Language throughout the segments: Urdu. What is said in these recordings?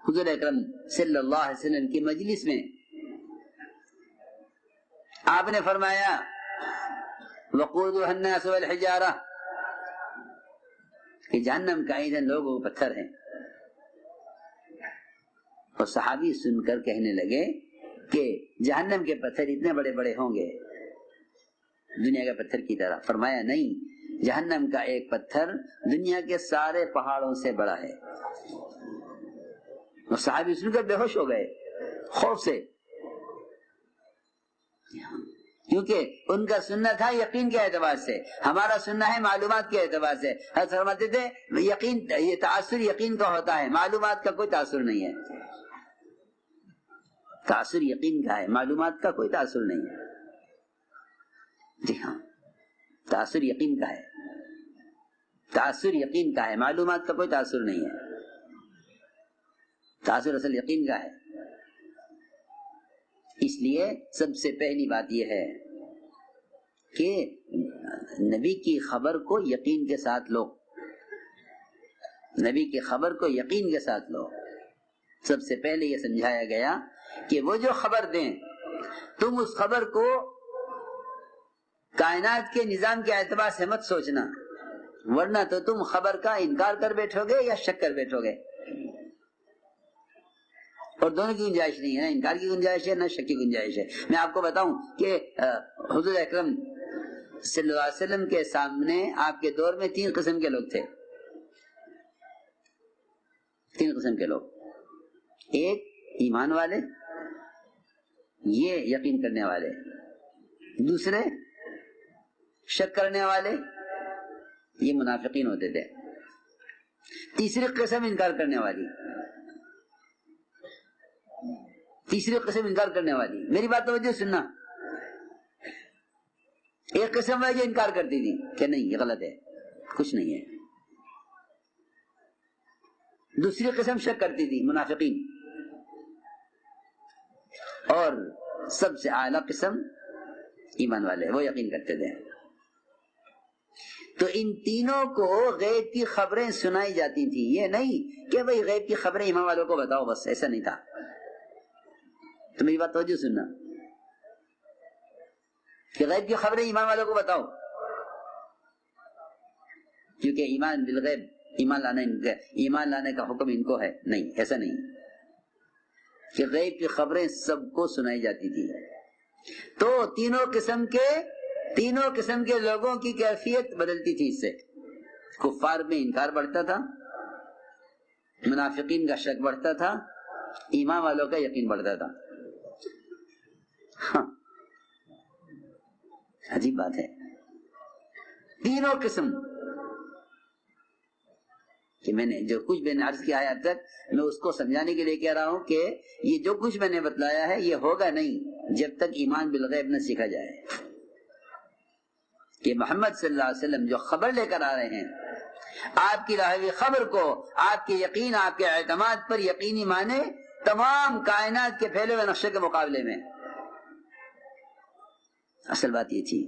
حضور اکرم صلی اللہ علیہ وسلم کی مجلس میں آپ نے فرمایا وقودها الناس والحجارہ کہ جہنم کا ایندھن لوگوں پتھر ہیں. اور صحابی سن کر کہنے لگے کہ جہنم کے پتھر اتنے بڑے بڑے ہوں گے دنیا کے پتھر کی طرح؟ فرمایا نہیں، جہنم کا ایک پتھر دنیا کے سارے پہاڑوں سے بڑا ہے. اور صحابی سن کر بے ہوش ہو گئے خوف سے، کیونکہ ان کا سننا تھا یقین کے اعتبار سے، ہمارا سننا ہے معلومات کے اعتبار سے. حضرت فرماتے تھے یقین، یہ تاثر یقین کا ہوتا ہے، معلومات کا کوئی تاثر نہیں ہے. تاثر یقین کا ہے، معلومات کا کوئی تاثر نہیں ہے. جی ہاں، تاثر یقین کا ہے، تاثر یقین کا ہے، معلومات کا کوئی تاثر نہیں ہے. تاثر اصل یقین کا ہے. اس لیے سب سے پہلی بات یہ ہے کہ نبی کی خبر کو یقین کے ساتھ لو، نبی کی خبر کو یقین کے ساتھ لو. سب سے پہلے یہ سمجھایا گیا کہ وہ جو خبر دیں تم اس خبر کو کائنات کے نظام کے اعتبار سے مت سوچنا، ورنہ تو تم خبر کا انکار کر بیٹھو گے یا شک کر بیٹھو گے. اور دونوں کی گنجائش نہیں ہے، نہ انکار کی گنجائش ہے نہ شک کی گنجائش ہے. میں آپ کو بتاؤں کہ حضور اکرم صلی اللہ علیہ وسلم کے سامنے آپ کے دور میں 3 قسم کے لوگ تھے. 3 قسم کے لوگ. ایک ایمان والے، یہ یقین کرنے والے. دوسرے شک کرنے والے، یہ منافقین ہوتے تھے. تیسری قسم انکار کرنے والی. تیسری قسم انکار کرنے والی. میری بات توجہ سننا. ایک قسم ہے جو انکار کرتی تھی کہ نہیں یہ غلط ہے، کچھ نہیں ہے. دوسری قسم شک کرتی تھی، منافقین. اور سب سے اعلیٰ قسم ایمان والے، وہ یقین کرتے تھے. تو ان تینوں کو غیب کی خبریں سنائی جاتی تھی. یہ نہیں کہ بھئی غیب کی خبریں ایمان والوں کو بتاؤ، بس ایسا نہیں تھا. تو میری بات توجہ سننا کہ غیب کی خبریں ایمان والوں کو بتاؤ، کیونکہ ایمان بالغیب، ایمان لانے کا حکم ان کو ہے. نہیں، ایسا نہیں کہ غیب کی خبریں سب کو سنائی جاتی تھی. تو تینوں قسم کے لوگوں کی کیفیت بدلتی تھی. اس سے کفار میں انکار بڑھتا تھا، منافقین کا شک بڑھتا تھا، ایمان والوں کا یقین بڑھتا تھا. ہاں، عجیب بات ہے. تینوں قسم کہ میں نے جو کچھ میں نے عرض کیا ہے اب تک، میں اس کو سمجھانے کے لیے کہہ رہا ہوں کہ یہ جو کچھ میں نے بتلایا ہے یہ ہوگا نہیں جب تک ایمان بالغیب نہ سیکھا جائے. کہ محمد صلی اللہ علیہ وسلم جو خبر لے کر آ رہے ہیں، آپ کی لائی خبر کو آپ کے یقین، آپ کے اعتماد پر یقینی مانے تمام کائنات کے پھیلے ہوئے نقشے کے مقابلے میں. اصل بات یہ تھی.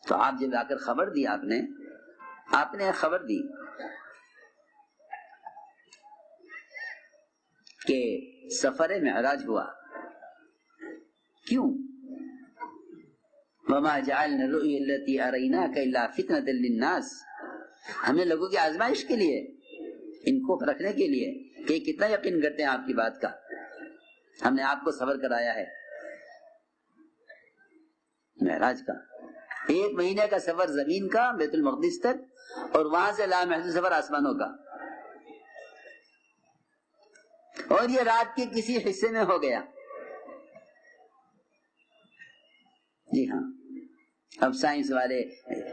تو آپ جب آ کر خبر دی، آپ نے خبر دی کہ سفر معراج ہوا. کیوں؟ وَمَا جَعَلْنَا الرُّؤْيَا الَّتِي أَرَيْنَاكَ إِلَّا فِتْنَةً لِلنَّاسِ. ہم نے لوگوں کی آزمائش کے لیے، ان کو رکھنے کے لیے کہ کتنا یقین کرتے ہیں آپ کی بات کا، ہم نے آپ کو صبر کرایا ہے. معراج کا 1 مہینے کا سفر زمین کا بیت المقدس تک، اور وہاں سے لامحدود سفر آسمانوں کا. اور یہ رات کے کسی حصے میں ہو گیا. جی ہاں، اب سائنس والے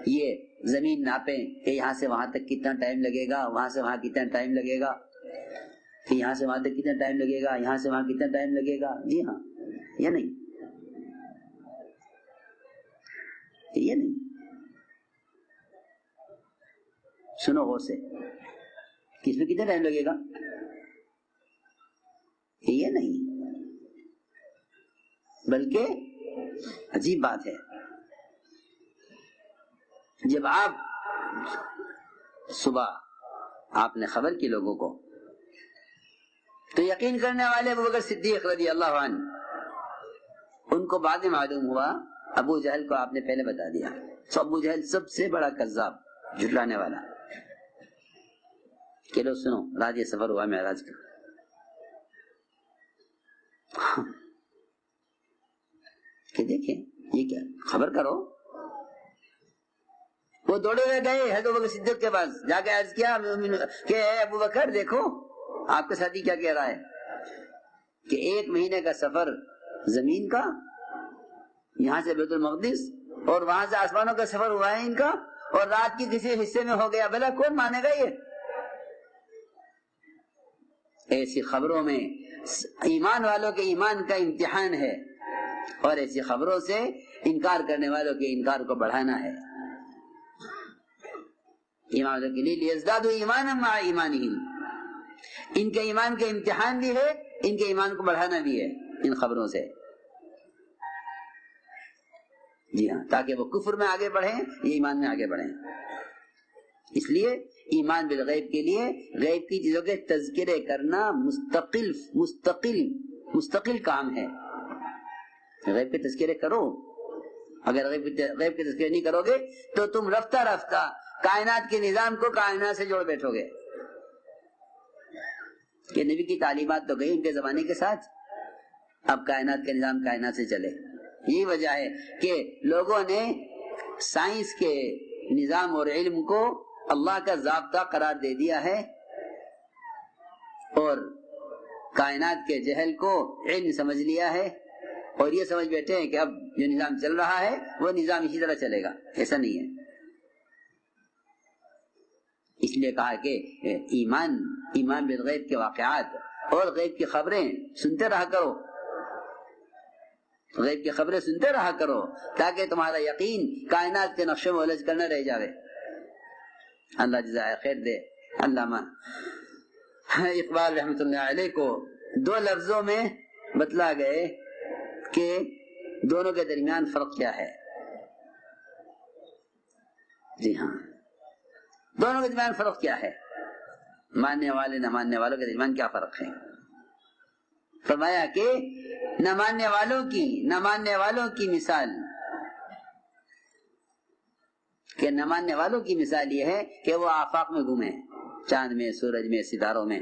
یہ زمین ناپیں کہ یہاں سے وہاں تک کتنا ٹائم لگے گا، وہاں سے وہاں کتنا ٹائم لگے گا، کہ یہاں سے وہاں تک کتنا ٹائم لگے گا، یہاں سے وہاں کتنا ٹائم لگے گا. جی ہاں، یہ نہیں، یہ نہیں. سنو غور سے، کس میں کتنا ٹائم لگے گا، یہ نہیں. بلکہ عجیب بات ہے، جب آپ صبح آپ نے خبر کی لوگوں کو تو یقین کرنے والے ابو بکر صدیق رضی اللہ عنہ، ان کو بعد میں معلوم ہوا، ابو جہل کو آپ نے پہلے بتا دیا. تو ابو جہل سب سے بڑا کذاب، جھٹلانے والا، کہ لو سنو رات یہ سفر ہوا معراج کا. کہ دیکھیں یہ کیا، خبر کرو. وہ دوڑے ہوئے گئے حضرت ابو بکر صدیق کے پاس، جا کے عرض کیا کہ اے ابو بکر دیکھو آپ کے ساتھی کیا کہہ رہا ہے کہ 1 مہینے کا سفر زمین کا، یہاں سے بیت المقدس اور وہاں سے آسمانوں کا سفر ہوا ہے ان کا، اور رات کی کسی حصے میں ہو گیا. بھلا کون مانے گا یہ؟ ایسی خبروں میں ایمان والوں کے ایمان کا امتحان ہے، اور ایسی خبروں سے انکار کرنے والوں کے انکار کو بڑھانا ہے. ایمان والوں کے لیے لیزدادوا ایمانا مع ایمانہم، ان کے ایمان کا امتحان بھی ہے، ان کے ایمان کو بڑھانا بھی ہے ان خبروں سے. جی ہاں، تاکہ وہ کفر میں آگے بڑھیں، یہ ایمان میں آگے بڑھیں. اس لیے ایمان بالغیب کے لیے غیب کی چیزوں کے تذکرے کرنا مستقل کام ہے. غیب کے تذکرے کرو. اگر غیب کے تذکرے نہیں کرو گے تو تم رفتہ رفتہ کائنات کے نظام کو کائنات سے جوڑ بیٹھو گے. کہ نبی کی تعلیمات تو گئی ان کے زمانے کے ساتھ، اب کائنات کا نظام کائنات سے چلے. یہی وجہ ہے کہ لوگوں نے سائنس کے نظام اور علم کو اللہ کا ضابطہ قرار دے دیا ہے، اور کائنات کے جہل کو علم سمجھ لیا ہے، اور یہ سمجھ بیٹھے ہیں کہ اب جو نظام چل رہا ہے وہ نظام اسی طرح چلے گا. ایسا نہیں ہے. اس لیے کہا کہ ایمان بالغیب کے واقعات اور غیب کی خبریں سنتے رہا کرو. غیب کی خبریں سنتے رہا کرو تاکہ تمہارا یقین کائنات کے نقشے میں الجھ کر نہ رہ جاوے. اللہ جزائے خیر دے. علامہ اقبال رحمۃ اللہ علیہ کو 2 لفظوں میں بتلا گئے کہ دونوں کے درمیان فرق کیا ہے. جی ہاں، دونوں کے درمیان فرق کیا ہے، ماننے والے نہ ماننے والوں کے درمیان کیا فرق ہے. فرمایا کہ نہ ماننے والوں کی مثال، کہ نہ ماننے والوں کی مثال یہ ہے کہ وہ آفاق میں گھومے، چاند میں، سورج میں، ستاروں میں.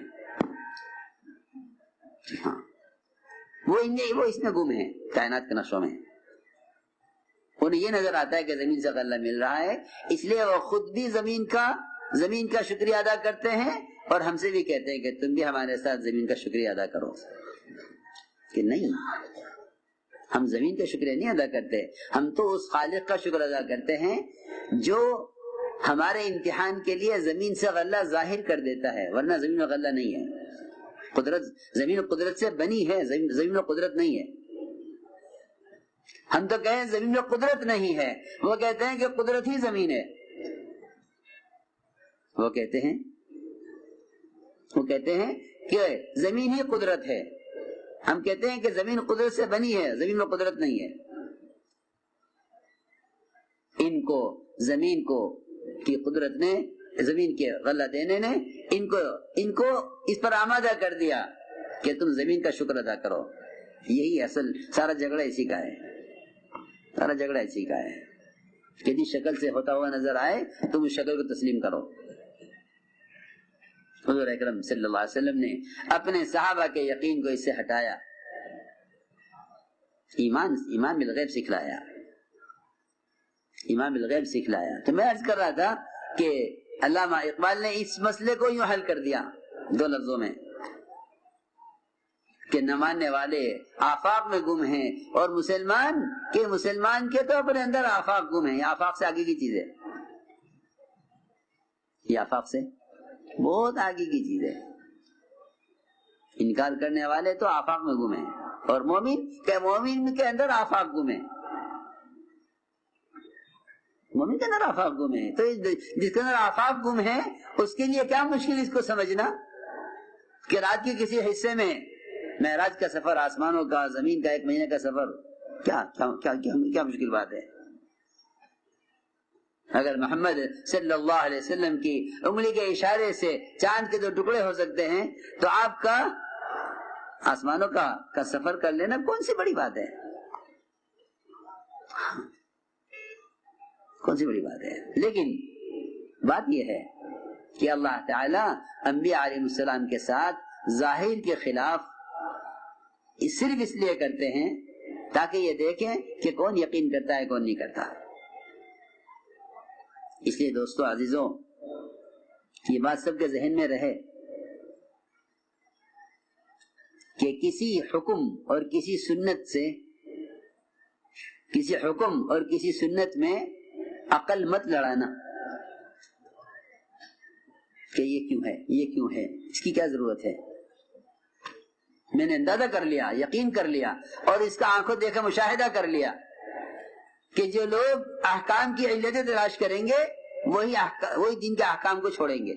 ہاں، وہ اس میں گھومے ہیں کائنات کے نقشوں میں. انہیں یہ نظر آتا ہے کہ زمین سے غلہ مل رہا ہے، اس لیے وہ خود بھی زمین کا شکریہ ادا کرتے ہیں، اور ہم سے بھی کہتے ہیں کہ تم بھی ہمارے ساتھ زمین کا شکریہ ادا کرو. کہ نہیں، ہم زمین کا شکریہ نہیں ادا کرتے، ہم تو اس خالق کا شکر ادا کرتے ہیں جو ہمارے امتحان کے لیے زمین سے غلہ ظاہر کر دیتا ہے، ورنہ زمین میں غلہ نہیں ہے. زمین قدرت سے بنی ہے، زمین میں قدرت نہیں ہے. ہم تو کہیں زمین میں قدرت نہیں ہے، وہ کہتے ہیں کہ قدرت ہی زمین ہے. وہ کہتے ہیں کہ زمین ہی قدرت ہے. ہم کہتے ہیں کہ زمین قدرت سے بنی ہے، زمین میں قدرت نہیں ہے. ان کو زمین کی قدرت نے، زمین کے غلہ دینے نے ان کو اس پر آمادہ کر دیا کہ تم زمین کا شکر ادا کرو. یہی اصل سارا جھگڑا اسی کا ہے. سارا جھگڑا اسی کا ہے کہ جس شکل سے ہوتا ہوا نظر آئے تم اس شکل کو تسلیم کرو. حضور اکرم صلی اللہ علیہ وسلم نے اپنے صحابہ کے یقین کو اس سے ہٹایا، ایمان بالغیب سکھلایا. ایمان بالغیب سکھلایا. تو میں عرض کر رہا تھا کہ علامہ اقبال نے اس مسئلے کو یوں حل کر دیا 2 لفظوں میں کہ نہ ماننے والے آفاق میں گم ہیں، اور مسلمان کے تو اپنے اندر آفاق گم ہیں. یہ آفاق سے آگے کی چیز ہے، یہ آفاق سے بہت آگے کی چیز ہے. انکار کرنے والے تو آفاق میں گم ہیں، اور مومن کے اندر آفاق گم ہیں. مومن کے اندر آفاق گم ہیں. تو جس کے اندر آفاق گم ہیں اس کے لیے کیا مشکل اس کو سمجھنا کہ رات کے کسی حصے میں معراج کا سفر، آسمانوں کا، زمین کا 1 مہینے کا سفر، کیا مشکل بات ہے. اگر محمد صلی اللہ علیہ وسلم کی انگلی کے اشارے سے چاند کے 2 ٹکڑے ہو سکتے ہیں تو آپ کا آسمانوں کا سفر کر لینا کون سی بڑی بات ہے؟ کون سی بڑی بات ہے؟ لیکن بات یہ ہے کہ اللہ تعالی انبیاء علیہ السلام کے ساتھ ظاہر کے خلاف صرف اس لیے کرتے ہیں تاکہ یہ دیکھیں کہ کون یقین کرتا ہے کون نہیں کرتا. اس لیے دوستو عزیزوں یہ بات سب کے ذہن میں رہے کہ کسی حکم اور کسی سنت سے، کسی حکم اور کسی سنت میں عقل مت لڑانا کہ یہ کیوں ہے، یہ کیوں ہے، اس کی کیا ضرورت ہے. میں نے اندازہ کر لیا، یقین کر لیا اور اس کا آنکھوں دیکھا مشاہدہ کر لیا کہ جو لوگ احکام کی علتیں تلاش کریں گے وہی دین کے احکام کو چھوڑیں گے.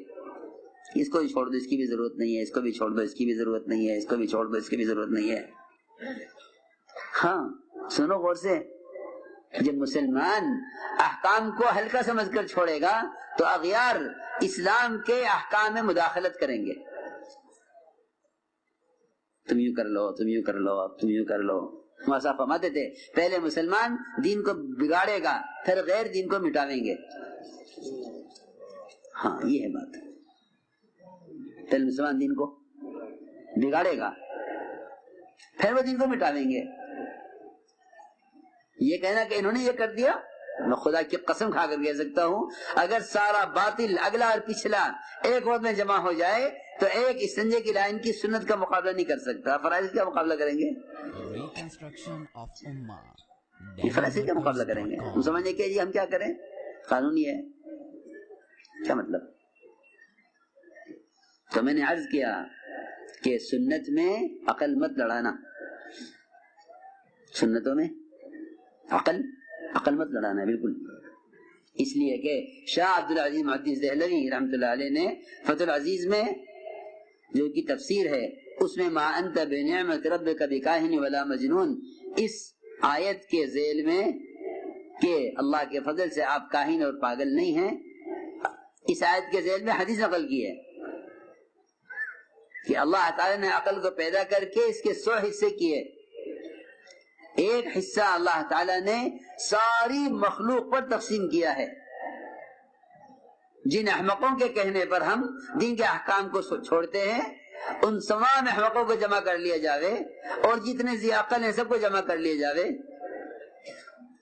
اس کو بھی چھوڑ دو، اس کی بھی ضرورت نہیں ہے، اس کو بھی چھوڑ دو، اس کی بھی ضرورت نہیں ہے، اس کو بھی چھوڑ دو، اس کی بھی ضرورت نہیں ہے. ہاں سنو غور سے، جب مسلمان احکام کو ہلکا سمجھ کر چھوڑے گا تو اغیار اسلام کے احکام میں مداخلت کریں گے. تم یوں کر لو، تم یوں کر لو، تم یوں کر لو. وہاں فرماتے تھے پہلے مسلمان دین کو بگاڑے گا پھر غیر دین کو مٹاویں گے. ہاں یہ ہے بات، پہلے مسلمان دین کو بگاڑے گا پھر وہ دین کو مٹاویں گے. یہ کہنا کہ انہوں نے یہ کر دیا، میں خدا کی قسم کھا کر کہہ سکتا ہوں اگر سارا باطل اگلا اور پچھلا ایک وقت میں جمع ہو جائے تو ایک استنجے کی لائن کی سنت کا مقابلہ نہیں کر سکتا. فرائض کا مقابلہ کریں گے، یہ فرائض کا مقابلہ کریں گے. ہم سمجھیں کہ جی ہم کیا کریں، قانونی ہے، کیا مطلب. تو میں نے عرض کیا کہ سنت میں عقل مت لڑانا، سنتوں میں عقل مت لڑانا بالکل. اس لیے کہ شاہ عبدالعزیز محدث دہلوی رحمۃ اللہ علیہ نے فتح العزیز میں جو کی تفسیر ہے اس میں ما انت بنعمت ربک بکاہن ولا مجنون، اس آیت کے ذیل میں کہ اللہ کے فضل سے آپ کاہن اور پاگل نہیں ہیں، اس آیت کے ذیل میں حدیث نقل کی ہے کہ اللہ تعالی نے عقل کو پیدا کر کے اس کے 100 حصے کیے. ایک حصہ اللہ تعالی نے ساری مخلوق پر تقسیم کیا ہے. جن احمقوں کے کہنے پر ہم دین کے احکام کو چھوڑتے ہیں ان تمام احمقوں کو جمع کر لیا جاوے اور جتنے ذی عقل ہیں سب کو جمع کر لیا جاوے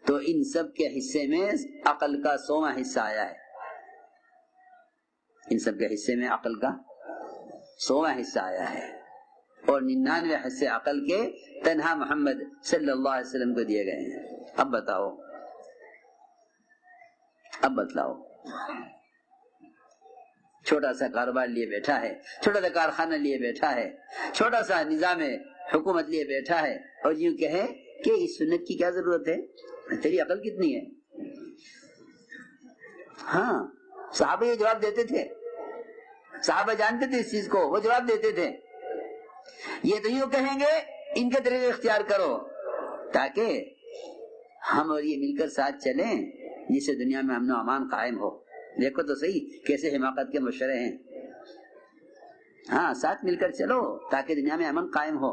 تو ان سب کے حصے میں عقل کا 100واں حصہ آیا ہے. ان سب کے حصے میں عقل کا 100واں حصہ آیا ہے اور 99 حصے عقل کے تنہا محمد صلی اللہ علیہ وسلم کو دیے گئے ہیں. اب بتاؤ، اب بتلاؤ، چھوٹا سا کاروبار لیے بیٹھا ہے، چھوٹا سا کارخانہ لیے بیٹھا ہے، چھوٹا سا نظام حکومت لیے بیٹھا ہے اور یوں کہے کہ اس سنت کی کیا ضرورت ہے، تیری عقل کتنی ہے. ہاں صحابہ یہ جواب دیتے تھے، صحابہ جانتے تھے اس چیز کو، وہ جواب دیتے تھے. یہ تو یوں کہیں گے ان کے طریقے اختیار کرو تاکہ ہم اور یہ مل کر ساتھ چلیں جس سے دنیا میں امن و امان قائم ہو. دیکھو تو صحیح کیسے حماقت کے مشورے ہیں. ہاں ساتھ مل کر چلو تاکہ دنیا میں امن قائم ہو.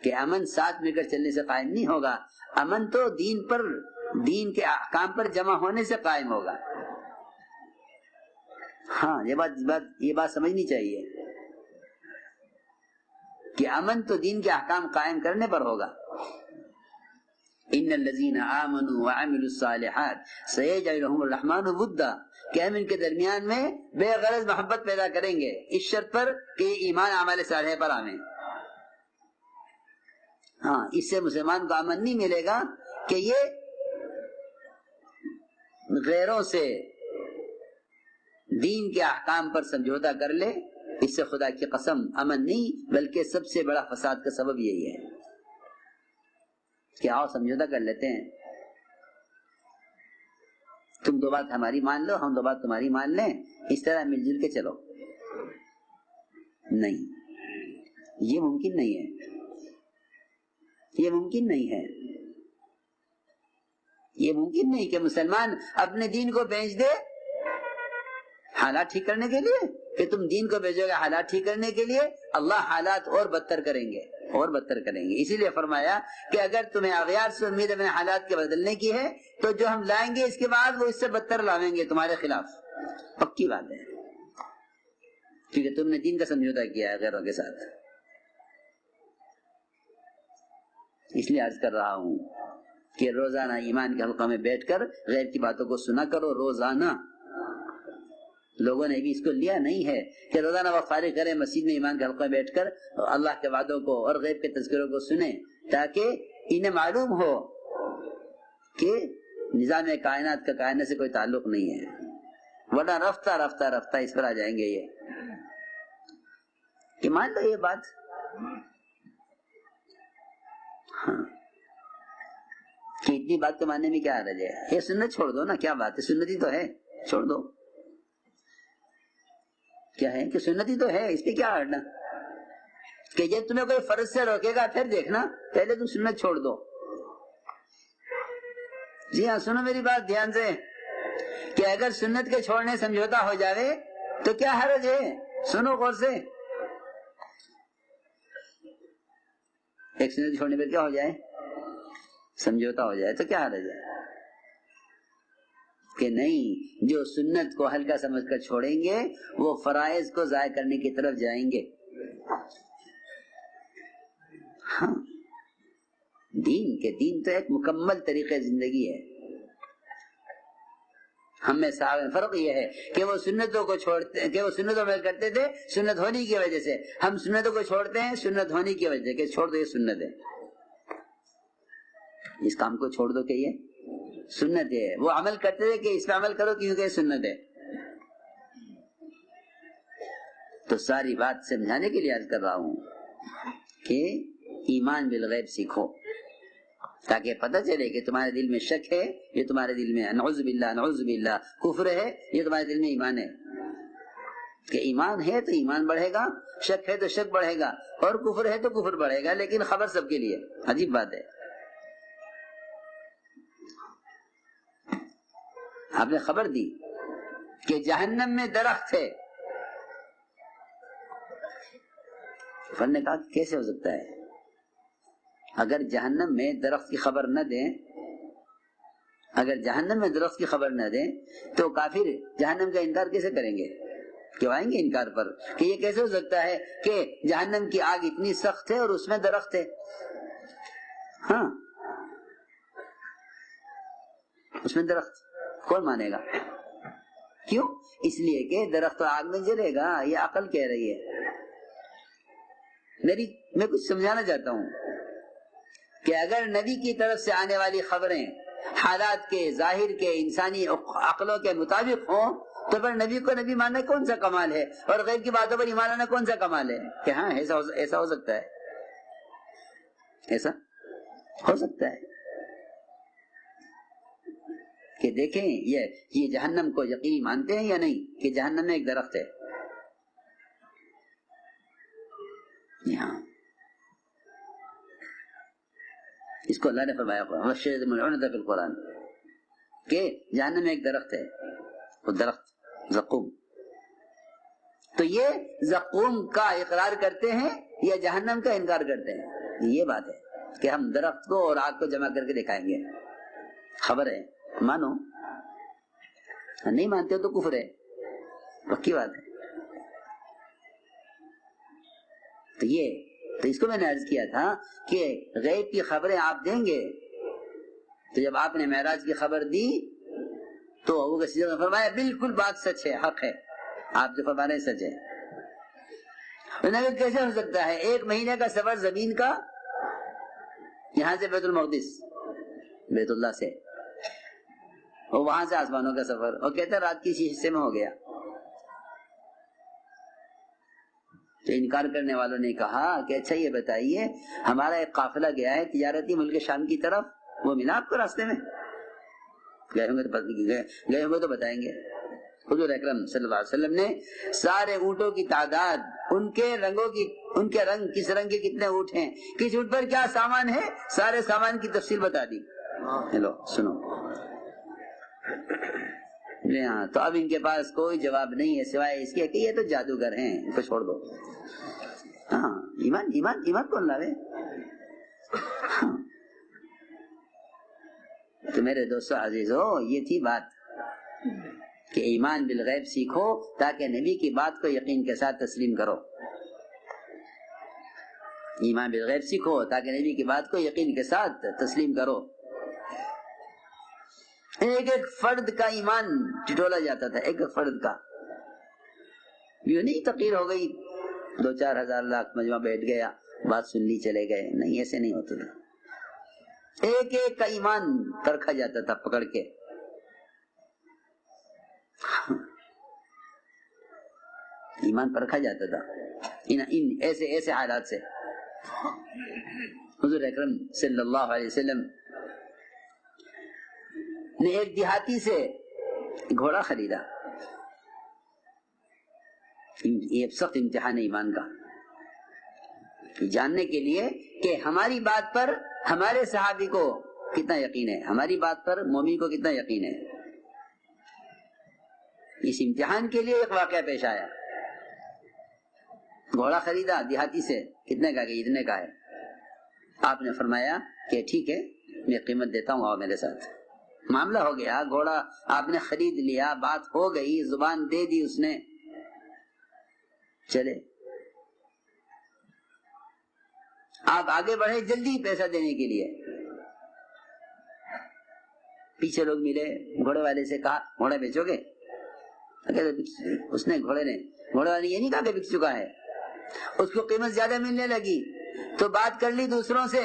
کہ امن ساتھ مل کر چلنے سے قائم نہیں ہوگا، امن تو دین کے احکام پر جمع ہونے سے قائم ہوگا. ہاں یہ بات سمجھنی چاہیے کہ امن تو دین کے احکام قائم کرنے پر ہوگا. ان الذين امنوا وعملوا الصالحات سيجعل لهم الرحمن ودا، کہ ہم ان کے درمیان میں بے غرض محبت پیدا کریں گے اس شرط پر کہ ایمان اعمال صالحہ پر آویں. ہاں اس سے مسلمان کو امن نہیں ملے گا کہ یہ غیروں سے دین کے احکام پر سمجھوتا کر لے. اس سے خدا کی قسم امن نہیں بلکہ سب سے بڑا فساد کا سبب یہی ہے کہ آؤ سمجھوتا کر لیتے ہیں، تم 2 بات ہماری مان لو ہم 2 بات تمہاری مان لیں، اس طرح مل جل کے چلو. نہیں، یہ ممکن نہیں ہے، یہ ممکن نہیں ہے، یہ ممکن نہیں کہ مسلمان اپنے دین کو بیچ دے حالات ٹھیک کرنے کے لیے. کہ تم دین کو بھیجو گے حالات ٹھیک کرنے کے لیے، اللہ حالات اور بدتر کریں گے، اور بدتر کریں گے. اسی لیے فرمایا کہ اگر تمہیں اغیار سے امید اپنے حالات کے بدلنے کی ہے تو جو ہم لائیں گے اس کے بعد وہ اس سے بدتر لاویں گے تمہارے خلاف. پکی بات ہے، کیونکہ تم نے دین کا سمجھوتا کیا ہے غیروں کے ساتھ. اس لیے عرض کر رہا ہوں کہ روزانہ ایمان کے حلقہ میں بیٹھ کر غیر کی باتوں کو سنا کرو. روزانہ لوگوں نے بھی اس کو لیا نہیں ہے کہ روزانہ وہ فارغ کریں مسجد میں ایمان کے حلقہ میں بیٹھ کر اللہ کے وعدوں کو اور غیب کے تذکروں کو سنیں، تاکہ انہیں معلوم ہو کہ نظام کائنات کا کائنات سے کوئی تعلق نہیں ہے، ورنہ رفتہ رفتہ رفتہ اس پر آ جائیں گے یہ کہ مان لو یہ بات. ہاں کہ اتنی بات کو ماننے میں کیا حرج ہے؟ یہ سنت چھوڑ دو نا، کیا بات ہے، سنتی تو ہے، چھوڑ دو. کیا ہے کہ سنتی تو ہے، اس پہ کیا ہٹنا؟ کہ جب تمہیں کوئی فرض سے روکے گا پھر دیکھنا، پہلے تم سنت چھوڑ دو. جی ہاں سنو میری بات دھیان سے، کہ اگر سنت کے چھوڑنے سمجھوتا ہو جاوے تو کیا حرج ہے؟ سنو غور سے. ایک سنت چھوڑنے پر کیا ہو جائے؟ سمجھوتا ہو جائے تو کیا حرج ہے؟ کہ نہیں، جو سنت کو ہلکا سمجھ کر چھوڑیں گے وہ فرائض کو ضائع کرنے کی طرف جائیں گے. ہاں دین تو ایک مکمل طریقے زندگی ہے. ہم میں فرق یہ ہے کہ وہ سنتوں کو چھوڑتے، کہ وہ سنتوں میں کرتے تھے سنت ہونے کی وجہ سے، ہم سنتوں کو چھوڑتے ہیں سنت ہونے کی وجہ سے، کہ چھوڑ دو یہ سنت ہے، اس کام کو چھوڑ دو کہ یہ سنت ہے. وہ عمل کرتے تھے کہ اس پہ عمل کرو کیونکہ یہ سنت ہے. تو ساری بات سمجھانے کے لیے عرض کر رہا ہوں کہ ایمان بالغیب سیکھو، تاکہ پتہ چلے کہ تمہارے دل میں شک ہے، یہ تمہارے دل میں نعوذ باللہ کفر ہے، یہ تمہارے دل میں ایمان ہے. کہ ایمان ہے تو ایمان بڑھے گا، شک ہے تو شک بڑھے گا، اور کفر ہے تو کفر بڑھے گا. لیکن خبر سب کے لیے. عجیب بات ہے، آپ نے خبر دی کہ جہنم میں درخت ہے. فن نے کہا کیسے ہو سکتا ہے؟ اگر جہنم میں درخت کی خبر نہ دیں، اگر جہنم میں درخت کی خبر نہ دیں تو کافر جہنم کا انکار کیسے کریں گے؟ کیوں آئیں گے انکار پر کہ یہ کیسے ہو سکتا ہے کہ جہنم کی آگ اتنی سخت ہے اور اس میں درخت ہے. ہاں اس میں درخت کون مانے گا؟ کیوں؟ اس لیے کہ درخت آگ میں جلے گا. یہ عقل کہہ رہی ہے. میں کچھ سمجھانا چاہتا ہوں کہ اگر نبی کی طرف سے آنے والی خبریں حالات کے ظاہر کے انسانی عقلوں کے مطابق ہوں تو پھر نبی کو نبی ماننا کون سا کمال ہے، اور غیر کی باتوں پر ایمان لانا کون سا کمال ہے؟ کہ ہاں ایسا ہو سکتا ہے، ایسا ہو سکتا ہے کہ دیکھیں یہ جہنم کو یقینی مانتے ہیں یا نہیں کہ جہنم میں ایک درخت ہے. یہاں اس کو اللہ نے فرمایا فی القرآن کہ جہنم میں ایک درخت ہے، وہ درخت زقوم. تو یہ زقوم کا اقرار کرتے ہیں یا جہنم کا انکار کرتے ہیں؟ یہ بات ہے کہ ہم درخت کو اور آگ کو جمع کر کے دکھائیں گے. خبر ہے، مانو. نہیں مانتے ہو تو کفر ہے، پکی بات ہے. تو اس کو میں نے عرض کیا تھا کہ غیب کی خبریں آپ دیں گے. تو جب آپ نے معراج کی خبر دی تو ابو بکر صدیق نے فرمایا بالکل بات سچ ہے، حق ہے، آپ جو فرما رہے ہیں سچ ہے. کیسے ہو سکتا ہے 1 مہینے کا سفر زمین کا، یہاں سے بیت المقدس، بیت اللہ سے، اور وہاں سے آسمانوں کا سفر، اور کہتے ہیں رات کی اسی حصے میں ہو گیا. تو انکار کرنے والوں نے کہا کہ اچھا یہ بتائیے ہمارا ایک قافلہ گیا ہے تجارتی ملک شام کی طرف، وہ ملا آپ کو راستے میں؟ گئے ہوں گے تو بتائیں گے. حضور اکرم صلی اللہ علیہ وسلم نے سارے اونٹوں کی تعداد، ان کے رنگ، کس رنگ کے کتنے اونٹ ہیں، کس اونٹ پر کیا سامان ہے، سارے سامان کی تفصیل بتا دی. ہیلو سنو، ہاں تو اب ان کے پاس کوئی جواب نہیں ہے سوائے اس کے کہ یہ تو جادوگر ہیں، ان کو چھوڑ دو. ہاں ایمان ایمان ایمان کون لاوے؟ تو میرے دوستو عزیزو، یہ تھی بات کہ ایمان بالغیب سیکھو تاکہ نبی کی بات کو یقین کے ساتھ تسلیم کرو. ایمان بالغیب سیکھو تاکہ نبی کی بات کو یقین کے ساتھ تسلیم کرو. ایک ایک فرد کا ایمان ٹٹولا جاتا تھا، ایک ایک فرد کا. یوں نہیں تقریر ہو گئی 2-4 ہزار لاکھ مجمع بیٹھ گیا، بات سن لی چلے گئے، نہیں ایسے نہیں ہوتا تھا. ایک ایک کا ایمان پرکھا جاتا تھا پکڑ کے. ایمان پرکھا جاتا تھا ان ایسے حالات سے. حضور اکرم صلی اللہ علیہ وسلم نے ایک دیہاتی سے گھوڑا خریدا. یہ سخت امتحان ایمان کا، جاننے کے لیے کہ ہماری بات پر ہمارے صحابی کو کتنا یقین ہے، ہماری بات پر مومن کو کتنا یقین ہے. اس امتحان کے لیے ایک واقعہ پیش آیا. گھوڑا خریدا دیہاتی سے، کتنے کا کہ اتنے کا ہے. آپ نے فرمایا کہ ٹھیک ہے میں قیمت دیتا ہوں، آؤ میرے ساتھ. معاملہ ہو گیا، گھوڑا آپ نے خرید لیا، بات ہو گئی، زبان دے دی اس نے. چلے آپ آگے بڑھے جلدی پیسہ دینے کے لیے. پیچھے لوگ ملے، گھوڑے والے سے کہا گھوڑا بیچو گے؟ اس نے گھوڑے والے یہ نہیں کہا کہ بک چکا ہے، اس کو قیمت زیادہ ملنے لگی تو بات کر لی دوسروں سے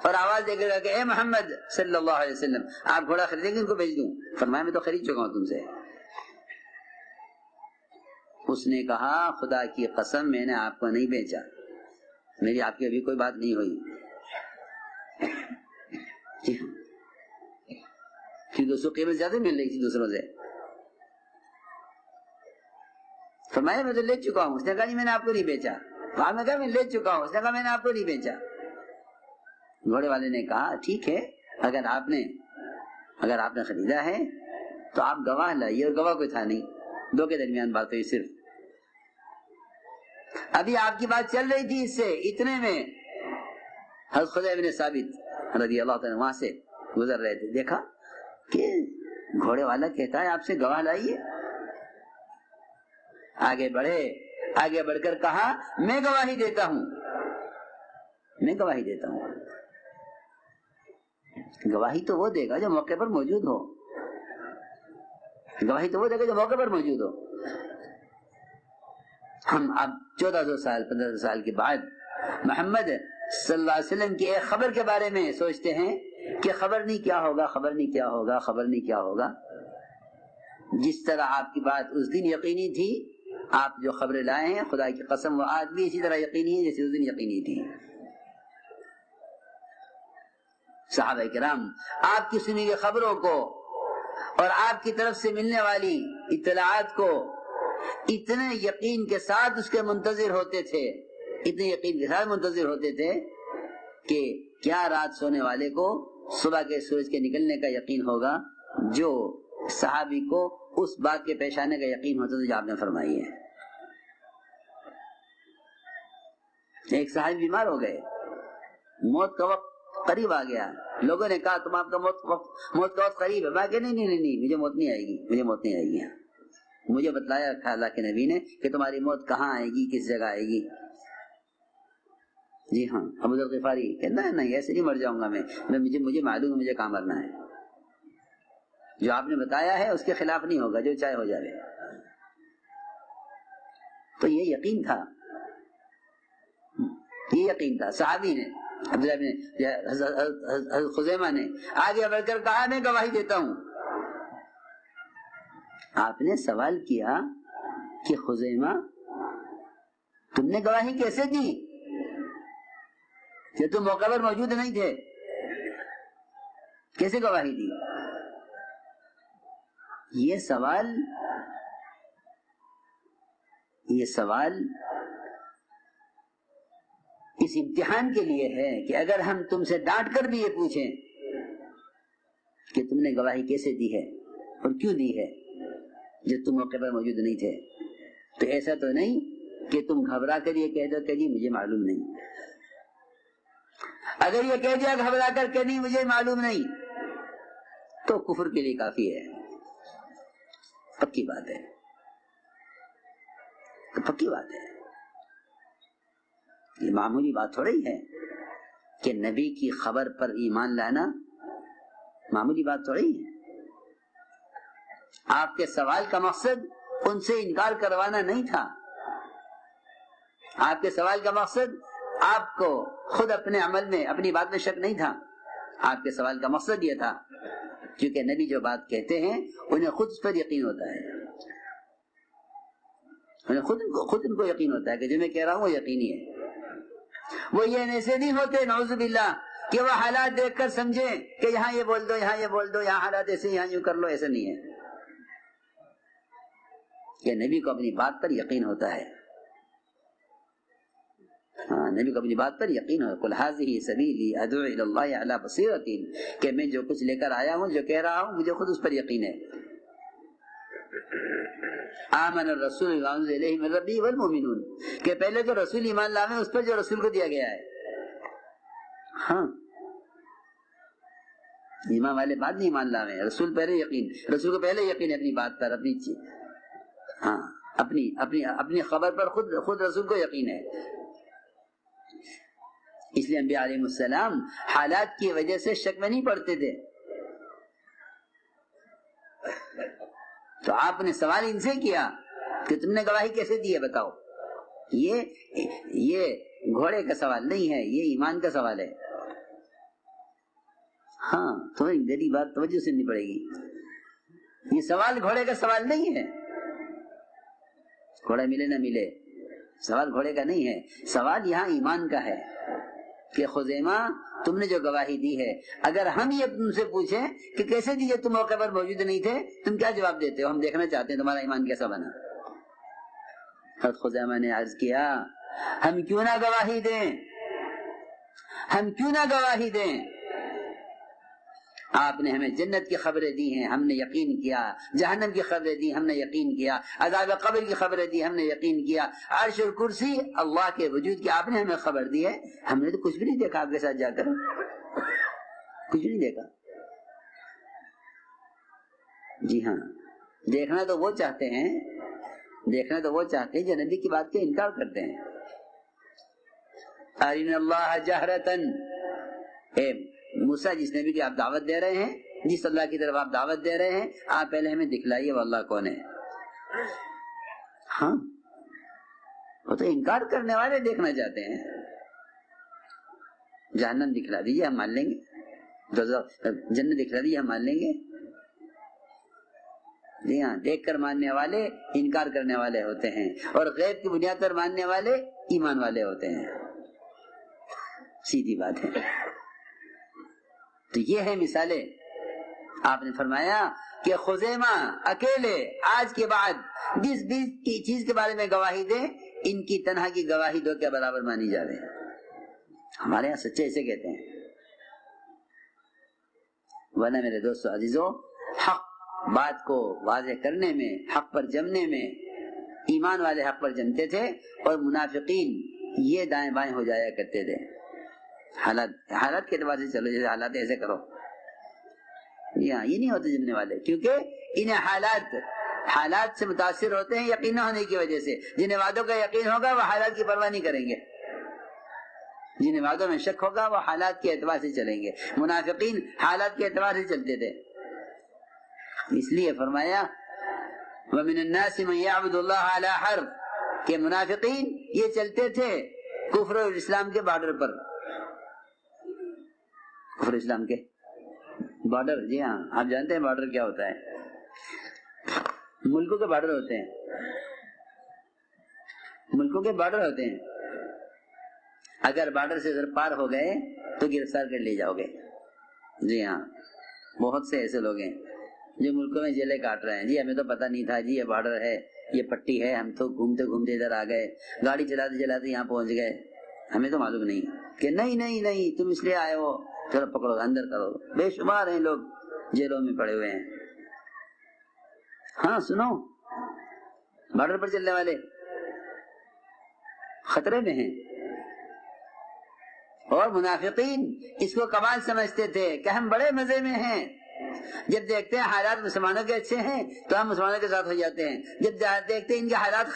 اور آواز دے گا کہ اے محمد صلی اللہ علیہ وسلم آپ گھوڑا خریدیں گے ان کو بیچ دوں؟ فرمایا میں تو خرید چکا ہوں تم سے. اس نے کہا خدا کی قسم میں نے آپ کو نہیں بیچا، میری آپ کی ابھی کوئی بات نہیں ہوئی. دوسروں قیمت زیادہ مل رہی تھی دوسروں سے. فرمایا میں تو لے چکا ہوں. اس نے کہا نہیں میں نے آپ کو نہیں بیچا. وہاں میں کہا میں لے چکا ہوں. اس نے کہا میں نے آپ کو نہیں بیچا. گھوڑے والے نے کہا ٹھیک ہے، اگر آپ نے خریدا ہے تو آپ گواہ لائیے، اور گواہ کوئی تھا نہیں، دو کے درمیان بات ہوئی صرف. ابھی آپ کی بات چل رہی تھی اس سے، اتنے میں حضرت خزیمہ بن ثابت رضی اللہ تعالیٰ وہاں سے گزر رہے تھے. دیکھا کہ گھوڑے والا کہتا ہے آپ سے گواہ لائیے. آگے بڑھے، آگے بڑھ کر کہا میں گواہی دیتا ہوں، میں گواہی دیتا ہوں. گواہی تو وہ دے گا جو موقع پر موجود ہو، گواہی تو وہ دے گا جو موقع پر موجود ہو. ہم اب 1400 سال 1500 سال کے بعد محمد صلی اللہ علیہ وسلم کی ایک خبر کے بارے میں سوچتے ہیں کہ خبر نہیں کیا ہوگا، خبر نہیں کیا ہوگا، خبر نہیں کیا ہوگا. جس طرح آپ کی بات اس دن یقینی تھی، آپ جو خبریں لائے ہیں خدا کی قسم وہ آج بھی اسی طرح یقینی ہے جیسے اس دن یقینی تھی. صحابہ کرام آپ کی سنی ہوئی خبروں کو اور آپ کی طرف سے ملنے والی اطلاعات کو اتنے یقین کے ساتھ اس کے منتظر ہوتے تھے، اتنے یقین کے ساتھ منتظر ہوتے تھے کہ کیا رات سونے والے کو صبح کے سورج کے نکلنے کا یقین ہوگا جو صحابی کو اس بات کے پیش آنے کا یقین ہوتا تھا جو آپ نے فرمائی ہے. ایک صحابی بیمار ہو گئے، موت کا وقت قریب آ گیا. لوگوں نے کہا تم آپ کا موت کا وقت قریب ہے. میں کہ نہیں مجھے موت نہیں آئے گی، مجھے موت نہیں آئے گی. مجھے بتلایا اللہ کے نبی نے کہ تمہاری موت کہاں آئے گی، کس جگہ آئے گی. جی ہاں ابو ذر غفاری کہتا ہے نہیں ایسے نہیں مر جاؤں گا میں مجھے معلوم ہے مجھے کہاں مرنا ہے. جو آپ نے بتایا ہے اس کے خلاف نہیں ہوگا، جو چاہے ہو جائے. تو یہ یقین تھا، یہ یقین تھا. صحابی نے حضرت خزیمہ نے آگے بڑھ کر کہا میں گواہی دیتا ہوں. آپ نے سوال کیا کہ خزیمہ تم نے گواہی کیسے دی کہ تم موقع پر موجود نہیں تھے، کیسے گواہی دی؟ یہ سوال اس امتحان کے لیے ہے کہ اگر ہم تم سے ڈانٹ کر بھی یہ پوچھیں کہ تم نے گواہی کیسے دی ہے اور کیوں دی ہے جب تم موقع پر موجود نہیں تھے؟ تو ایسا تو نہیں کہ تم گھبرا کر یہ کہہ دو کہ جی مجھے معلوم نہیں. اگر یہ کہہ دیا گھبرا کر کہ نہیں مجھے معلوم نہیں تو کفر کے لیے کافی ہے. پکی بات ہے، پکی بات ہے. یہ معمولی بات تھوڑی ہے کہ نبی کی خبر پر ایمان لانا معمولی بات تھوڑی ہے. آپ کے سوال کا مقصد ان سے انکار کروانا نہیں تھا. آپ کے سوال کا مقصد آپ کو خود اپنے عمل میں اپنی بات میں شک نہیں تھا. آپ کے سوال کا مقصد یہ تھا کیونکہ نبی جو بات کہتے ہیں انہیں خود اس پر یقین ہوتا ہے، انہیں خود ان کو یقین ہوتا ہے کہ جو میں کہہ رہا ہوں وہ یقینی ہے. وہ یہ ایسے نہیں ہوتے نعوذ باللہ کہ وہ حالات دیکھ کر سمجھیں کہ یہاں یہ بول دو، یہاں یہ بول دو، یہاں حالات ایسے، یہاں یوں کر لو. ایسا نہیں ہے کہ نبی کو اپنی بات پر یقین ہوتا ہے. ہاں، نبی کو اپنی بات پر یقین ہو. قل ھذہ سبیلی ادعو الی اللہ علی بصیرۃ، کہ میں جو کچھ لے کر آیا ہوں، جو کہہ رہا ہوں، مجھے خود اس پر یقین ہے. آمن الرسول بما انزل الیہ من ربہ والمؤمنون، کہ پہلے جو رسول ایمان لاوے اس پر جو رسول کو دیا گیا ہے. ہاں، ایمان والے بعد نہیں ایمان لاوے، رسول پہلے یقین، رسول کو پہلے یقین ہے اپنی بات پر، اپنی چیز، ہاں اپنی خبر پر خود رسول کو یقین ہے. اس لیے انبیاء علیہ السلام حالات کی وجہ سے شک میں نہیں پڑتے تھے. تو آپ نے سوال ان سے کیا کہ تم نے گواہی کیسے دی ہے بتاؤ. یہ گھوڑے کا سوال نہیں ہے، یہ ایمان کا سوال ہے. ہاں، تمہیں میری بات توجہ سے نہیں پڑے گی. یہ سوال گھوڑے کا سوال نہیں ہے. گھوڑا ملے نہ ملے سوال گھوڑے کا نہیں ہے. سوال یہاں ایمان کا ہے کہ خزیمہ تم نے جو گواہی دی ہے، اگر ہم یہ تم سے پوچھیں کہ کیسے دی تم موقع پر موجود نہیں تھے، تم کیا جواب دیتے ہو؟ ہم دیکھنا چاہتے ہیں تمہارا ایمان کیسا بنا. حضرت خزیمہ نے عرض کیا ہم کیوں نہ گواہی دیں، ہم کیوں نہ گواہی دیں. آپ نے ہمیں جنت کی خبریں دی ہیں، ہم نے یقین کیا. جہنم کی خبریں دی، ہم نے یقین کیا. عذاب قبر کی خبریں دی، ہم نے یقین کیا. عرش اور کرسی اللہ کے وجود کی آپ نے ہمیں خبر دی ہے. ہم نے تو کچھ بھی نہیں دیکھا آپ کے ساتھ جا کر، کچھ نہیں دیکھا. جی ہاں، دیکھنا تو وہ چاہتے ہیں، دیکھنا تو وہ چاہتے ہیں جو نبی کی بات کا انکار کرتے ہیں. ارنا اللہ جہرتن، موسیٰ جس نبی کی آپ دعوت دے رہے ہیں، جس اللہ کی طرف آپ دعوت دے رہے ہیں، آپ پہلے ہمیں دکھلائیے وہ اللہ کون ہے. ہاں، وہ تو انکار کرنے والے دیکھنا چاہتے ہیں. جہنم دکھلا دیجیے ہم مان لیں گے، جنت دکھلا دیجیے ہم مان لیں گے. جی ہاں، دیکھ کر ماننے والے انکار کرنے والے ہوتے ہیں، اور غیب کی بنیاد پر ماننے والے ایمان والے ہوتے ہیں. سیدھی بات ہے. تو یہ ہے مثالیں. آپ نے فرمایا کہ خزیمہ اکیلے آج کے بعد جس بھی چیز کے بارے میں گواہی دے، ان کی تنہا کی گواہی دو کے برابر مانی جائے. ہمارے یہاں سچے ایسے کہتے ہیں. ورنہ میرے دوستو عزیزو، حق بات کو واضح کرنے میں، حق پر جمنے میں ایمان والے حق پر جمتے تھے، اور منافقین یہ دائیں بائیں ہو جایا کرتے تھے. حالات کے اعتبار سے چلو، جیسے حالات ایسے کرو. یہ نہیں ہوتے جمنے والے، کیونکہ انہیں حالات سے متاثر ہوتے ہیں یقین نہ ہونے کی وجہ سے. جنہیں وعدوں کا یقین ہوگا وہ حالات کی پرواہ نہیں کریں گے، جنہیں وعدوں میں شک ہوگا وہ حالات کے اعتبار سے چلیں گے. منافقین حالات کے اعتبار سے چلتے تھے. اس لیے فرمایا وَمِنَ النَّاسِ مَن يَعْبُدُ اللَّهَ عَلَى حَرْفٍ، کہ منافقین یہ چلتے تھے کفر اور اسلام کے بارڈر پر. کفر اسلام کے بارڈر، جی ہاں، آپ جانتے ہیں بارڈر کیا ہوتا ہے. ملکوں کے بارڈر ہوتے ہیں، ملکوں کے بارڈر ہوتے ہیں. اگر بارڈر سے ادھر پار ہو گئے تو گرفتار کر لے جاؤ گے. جی ہاں، بہت سے ایسے لوگ ہیں جو ملکوں میں جیلیں کاٹ رہے ہیں. جی ہمیں تو پتہ نہیں تھا، جی یہ بارڈر ہے، یہ پٹی ہے، ہم تو گھومتے گھومتے ادھر آ گئے، گاڑی چلاتے چلاتے یہاں پہنچ گئے، ہمیں تو معلوم نہیں. کہ نہیں تم اس لیے آئے ہو، چلو پکڑو اندر کرو. بے شمار ہیں لوگ جیلوں میں پڑے ہوئے ہیں. ہاں سنو، بارڈر پر چلنے والے خطرے میں ہیں. اور منافقین اس کو کمال سمجھتے تھے کہ ہم بڑے مزے میں ہیں. جب دیکھتے ہیں حالات مسلمانوں کے اچھے ہیں تو ہم مسلمانوں کے ساتھ ہو جاتے ہیں، جب دیکھتے ہیں ان کے حالات